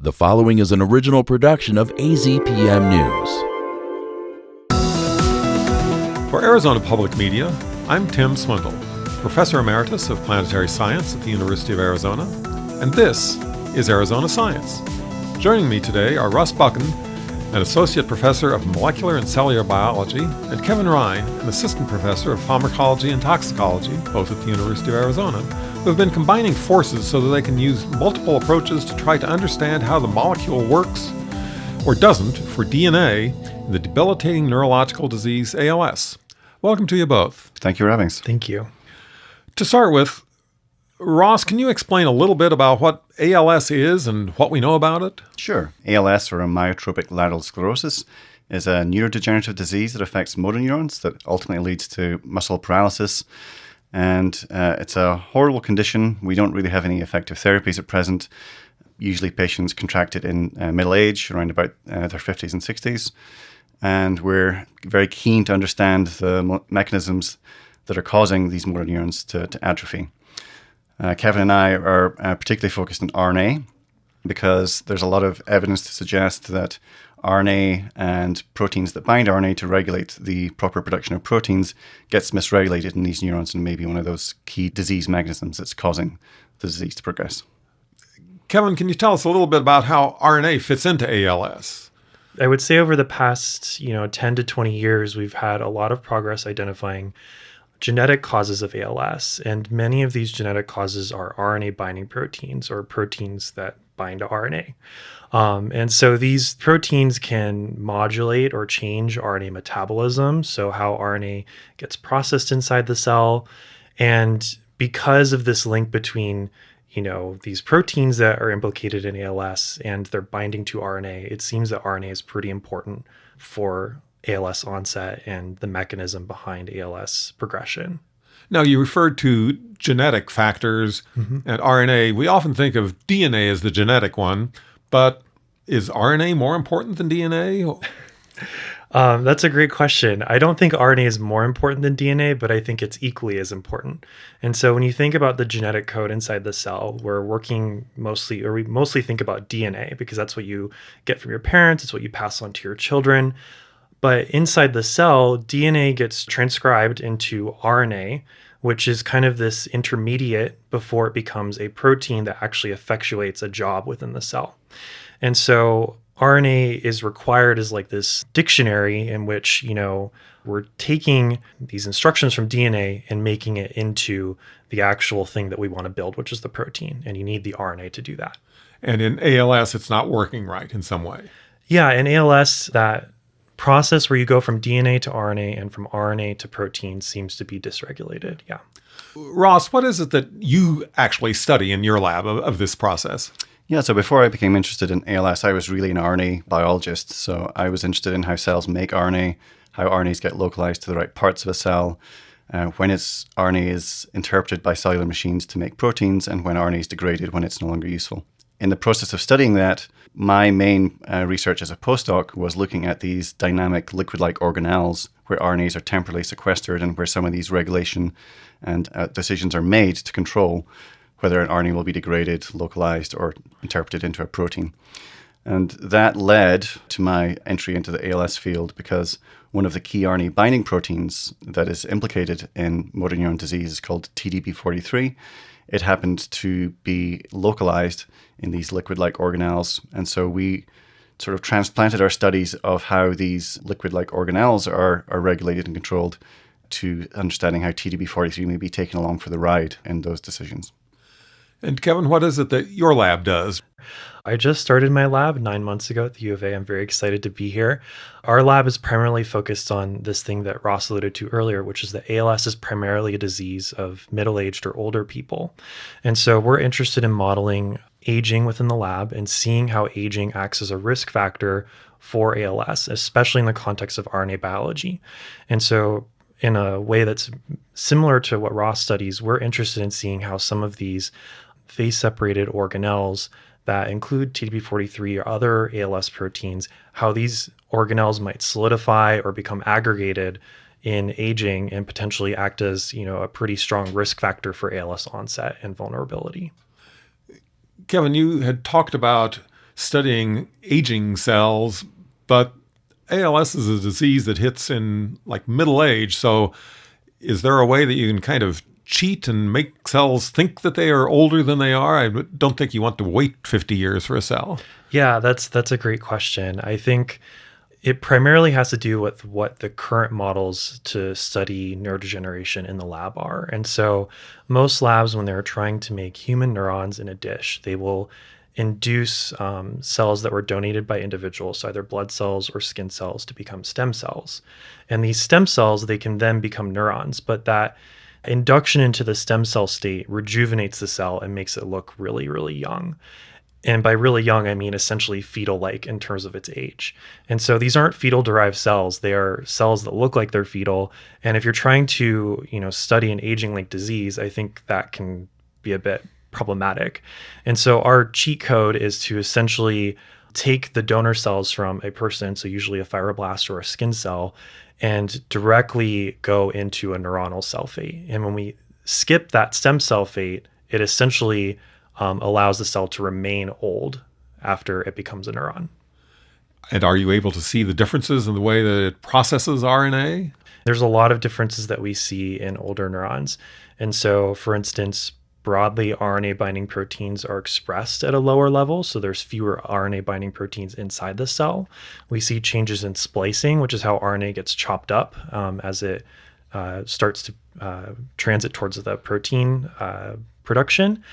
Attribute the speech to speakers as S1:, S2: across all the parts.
S1: The following is an original production of AZPM News.
S2: For Arizona Public Media, I'm Tim Swindle, Professor Emeritus of Planetary Science at the University of Arizona, and this is Arizona Science. Joining me today are Russ Buchan, an Associate Professor of Molecular and Cellular Biology, and Kevin Rhine, an Assistant Professor of Pharmacology and Toxicology, both at the University of Arizona, who have been combining forces so that they can use multiple approaches to try to understand how the molecule works, or doesn't, for DNA in the debilitating neurological disease ALS. Welcome to you both.
S3: Thank you for having us.
S4: Thank you.
S2: To start with, Ross, can you explain a little bit about what ALS is and what we know about it?
S3: Sure. ALS, or amyotrophic lateral sclerosis, is a neurodegenerative disease that affects motor neurons that ultimately leads to muscle paralysis. And it's a horrible condition. We don't really have any effective therapies at present. Usually patients contract it in middle age, around about their 50s and 60s. And we're very keen to understand the mechanisms that are causing these motor neurons to atrophy. Kevin and I are particularly focused on RNA because there's a lot of evidence to suggest that RNA and proteins that bind RNA to regulate the proper production of proteins gets misregulated in these neurons and may be one of those key disease mechanisms that's causing the disease to progress.
S2: Kevin, can you tell us a little bit about how RNA fits into ALS?
S4: I would say over the past, 10 to 20 years, we've had a lot of progress identifying genetic causes of ALS, and many of these genetic causes are RNA binding proteins or proteins that bind to RNA. And so these proteins can modulate or change RNA metabolism, so how RNA gets processed inside the cell. And because of this link between these proteins that are implicated in ALS and they're binding to RNA, it seems that RNA is pretty important for ALS onset and the mechanism behind ALS progression.
S2: Now, you referred to genetic factors and RNA. We often think of DNA as the genetic one, but is RNA more important than DNA?
S4: That's a great question. I don't think RNA is more important than DNA, but I think it's equally as important. And so when you think about the genetic code inside the cell, we mostly think about DNA because that's what you get from your parents. It's what you pass on to your children. But inside the cell, DNA gets transcribed into RNA, which is kind of this intermediate before it becomes a protein that actually effectuates a job within the cell. And so RNA is required as like this dictionary in which, we're taking these instructions from DNA and making it into the actual thing that we want to build, which is the protein. And you need the RNA to do that.
S2: And in ALS, it's not working right in some way.
S4: Yeah, in ALS, that process where you go from DNA to RNA and from RNA to protein seems to be dysregulated. Yeah.
S2: Ross, what is it that you actually study in your lab of this process?
S3: Yeah, so before I became interested in ALS, I was really an RNA biologist. So I was interested in how cells make RNA, how RNAs get localized to the right parts of a cell, when its RNA is interpreted by cellular machines to make proteins, and when RNA is degraded when it's no longer useful. In the process of studying that, my main research as a postdoc was looking at these dynamic liquid-like organelles where RNAs are temporarily sequestered and where some of these regulation and decisions are made to control whether an RNA will be degraded, localized, or interpreted into a protein. And that led to my entry into the ALS field because one of the key RNA binding proteins that is implicated in motor neuron disease is called TDP-43. It happened to be localized in these liquid-like organelles. And so we sort of transplanted our studies of how these liquid-like organelles are regulated and controlled to understanding how TDP-43 may be taken along for the ride in those decisions.
S2: And Kevin, what is it that your lab does?
S4: I just started my lab 9 months ago at the U of A. I'm very excited to be here. Our lab is primarily focused on this thing that Ross alluded to earlier, which is that ALS is primarily a disease of middle-aged or older people. And so we're interested in modeling aging within the lab and seeing how aging acts as a risk factor for ALS, especially in the context of RNA biology. And so in a way that's similar to what Ross studies, we're interested in seeing how some of these phase-separated organelles that include TDP-43 or other ALS proteins, how these organelles might solidify or become aggregated in aging and potentially act as, a pretty strong risk factor for ALS onset and vulnerability.
S2: Kevin, you had talked about studying aging cells, but ALS is a disease that hits in like middle age. So is there a way that you can kind of cheat and make cells think that they are older than they are? I don't think you want to wait 50 years for a cell.
S4: Yeah, that's a great question. I think it primarily has to do with what the current models to study neurodegeneration in the lab are. And so most labs, when they're trying to make human neurons in a dish, they will induce cells that were donated by individuals, so either blood cells or skin cells, to become stem cells. And these stem cells, they can then become neurons, but that induction into the stem cell state rejuvenates the cell and makes it look really, really young. And by really young, I mean essentially fetal-like in terms of its age. And so these aren't fetal-derived cells. They are cells that look like they're fetal. And if you're trying to, study an aging-linked disease, I think that can be a bit problematic. And so our cheat code is to essentially take the donor cells from a person, so usually a fibroblast or a skin cell, and directly go into a neuronal cell fate. And when we skip that stem cell fate, it essentially allows the cell to remain old after it becomes a neuron.
S2: And are you able to see the differences in the way that it processes RNA?
S4: There's a lot of differences that we see in older neurons. And so, for instance, broadly, RNA binding proteins are expressed at a lower level, so there's fewer RNA binding proteins inside the cell. We see changes in splicing, which is how RNA gets chopped up as it starts to transit towards the protein production.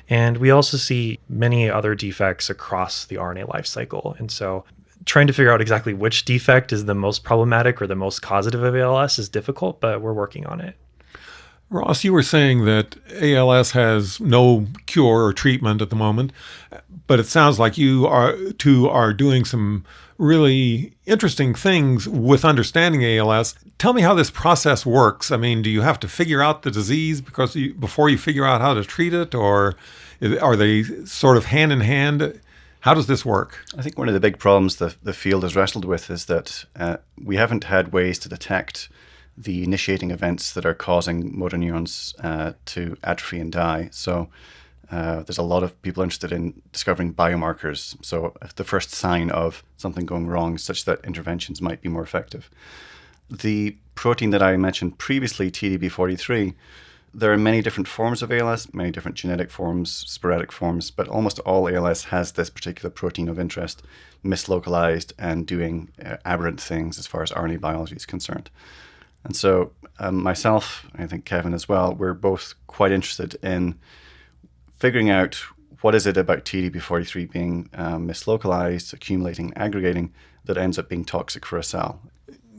S4: And we also see many other defects across the RNA life cycle. And so trying to figure out exactly which defect is the most problematic or the most causative of ALS is difficult, but we're working on it.
S2: Ross, you were saying that ALS has no cure or treatment at the moment, but it sounds like you are doing some really interesting things with understanding ALS. Tell me how this process works. I mean, do you have to figure out the disease before you figure out how to treat it, or are they sort of hand in hand? How does this work?
S3: I think one of the big problems the field has wrestled with is that we haven't had ways to detect the initiating events that are causing motor neurons to atrophy and die. So there's a lot of people interested in discovering biomarkers. So the first sign of something going wrong, such that interventions might be more effective. The protein that I mentioned previously, TDP43, there are many different forms of ALS, many different genetic forms, sporadic forms, but almost all ALS has this particular protein of interest, mislocalized and doing aberrant things as far as RNA biology is concerned. And so myself, I think Kevin as well, we're both quite interested in figuring out what is it about TDP43 being mislocalized, accumulating, aggregating, that ends up being toxic for a cell.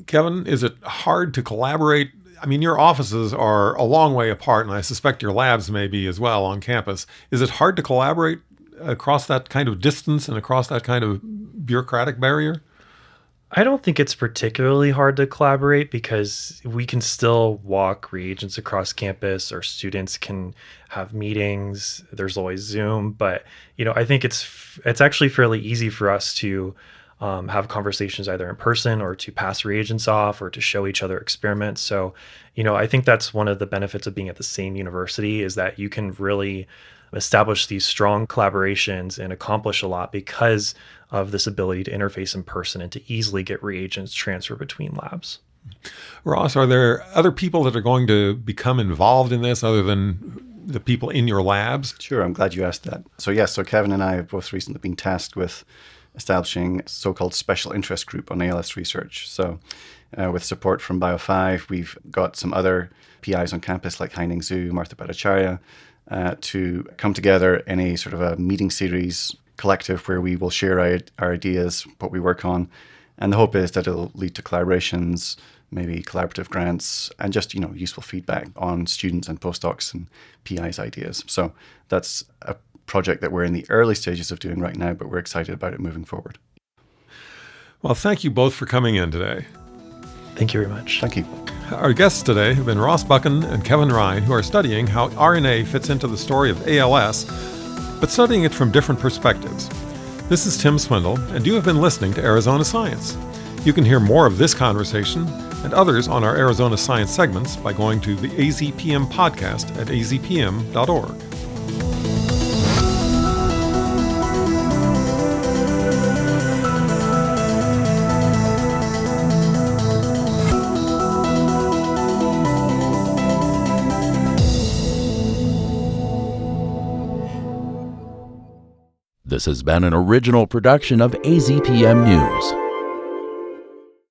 S2: Kevin, is it hard to collaborate? I mean, your offices are a long way apart, and I suspect your labs may be as well on campus. Is it hard to collaborate across that kind of distance and across that kind of bureaucratic barrier?
S4: I don't think it's particularly hard to collaborate because we can still walk reagents across campus. Our students can have meetings. There's always Zoom, but I think it's actually fairly easy for us to have conversations either in person or to pass reagents off or to show each other experiments. So, I think that's one of the benefits of being at the same university is that you can really establish these strong collaborations and accomplish a lot because of this ability to interface in person and to easily get reagents transferred between labs.
S2: Ross, are there other people that are going to become involved in this other than the people in your labs?
S3: Sure, I'm glad you asked that. So Kevin and I have both recently been tasked with establishing a so-called special interest group on ALS research. So with support from Bio5, we've got some other PIs on campus like Haining Zhu, Martha Bhattacharya, to come together in a sort of a meeting series collective where we will share our ideas, what we work on. And the hope is that it'll lead to collaborations, maybe collaborative grants, and just, useful feedback on students and postdocs and PIs' ideas. So that's a project that we're in the early stages of doing right now, but we're excited about it moving forward.
S2: Well, thank you both for coming in today.
S4: Thank you very much.
S3: Thank you.
S2: Our guests today have been Ross Buchan and Kevin Rhine, who are studying how RNA fits into the story of ALS, but studying it from different perspectives. This is Tim Swindle, and you have been listening to Arizona Science. You can hear more of this conversation and others on our Arizona Science segments by going to the AZPM podcast at azpm.org.
S1: This has been an original production of AZPM News.